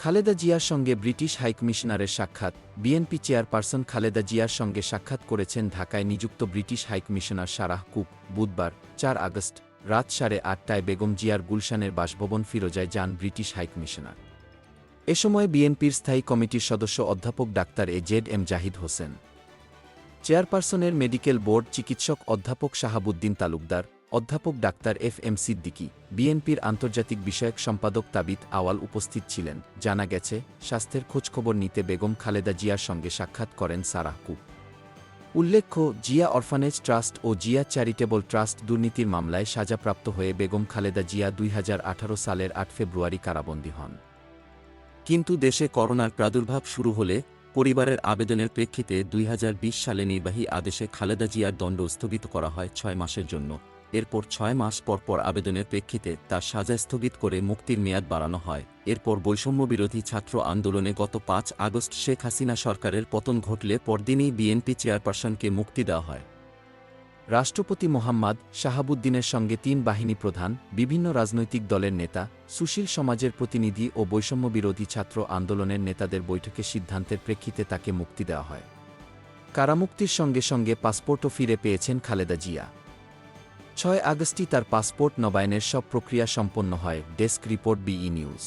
খালেদা জিয়ার সঙ্গে ব্রিটিশ হাইকমিশনারের সাক্ষাৎ। বিএনপি চেয়ারপারসন খালেদা জিয়ার সঙ্গে সাক্ষাৎ করেছেন ঢাকায় নিযুক্ত ব্রিটিশ হাইকমিশনার সারাহ কুক। বুধবার ৪ আগস্ট রাত ৮:৩০টায় বেগম জিয়ার গুলশানের বাসভবন ফিরোজায় যান ব্রিটিশ হাইকমিশনার। এ সময় বিএনপির স্থায়ী কমিটির সদস্য অধ্যাপক ডাক্তার এ.জেড.এম জাহিদ হোসেন, চেয়ারপারসনের মেডিকেল বোর্ড চিকিৎসক অধ্যাপক শাহাবুদ্দিন তালুকদার, অধ্যাপক ডাক্তার এফ.এম সিদ্দিকী, বিএনপির আন্তর্জাতিক বিষয়ক সম্পাদক তাবিত আওয়াল উপস্থিত ছিলেন। জানা গেছে, স্বাস্থ্যের খোঁজখবর নিতে বেগম খালেদা জিয়ার সঙ্গে সাক্ষাৎ করেন সারাহ কুক। উল্লেখ্য, জিয়া অরফানেজ ট্রাস্ট ও জিয়া চ্যারিটেবল ট্রাস্ট দুর্নীতির মামলায় সাজাপ্রাপ্ত হয়ে বেগম খালেদা জিয়া ২০১৮ সালের ৮ ফেব্রুয়ারি কারাবন্দী হন। কিন্তু দেশে করোনার প্রাদুর্ভাব শুরু হলে পরিবারের আবেদনের প্রেক্ষিতে ২০২০ সালে নির্বাহী আদেশে খালেদা জিয়ার দণ্ড স্থগিত করা হয় ৬ মাসের জন্য। এরপর ৬ মাস পরপর আবেদনের প্রেক্ষিতে তার সাজা স্থগিত করে মুক্তির মেয়াদ বাড়ানো হয়। এরপর বৈষম্যবিরোধী ছাত্র আন্দোলনে গত ৫ আগস্ট শেখ হাসিনা সরকারের পতন ঘটলে পরদিনই বিএনপি চেয়ারপারসনকে মুক্তি দেওয়া হয়। রাষ্ট্রপতি মোহাম্মদ শাহাবুদ্দিনের সঙ্গে ৩ বাহিনী প্রধান, বিভিন্ন রাজনৈতিক দলের নেতা, সুশীল সমাজের প্রতিনিধি ও বৈষম্যবিরোধী ছাত্র আন্দোলনের নেতাদের বৈঠকে সিদ্ধান্তের প্রেক্ষিতে তাকে মুক্তি দেওয়া হয়। কারামুক্তির সঙ্গে সঙ্গে পাসপোর্টও ফিরে পেয়েছেন খালেদা জিয়া। ৬ আগস্টই তার পাসপোর্ট নবায়নের সব প্রক্রিয়া সম্পন্ন হয়। ডেস্ক রিপোর্ট, বিই নিউজ।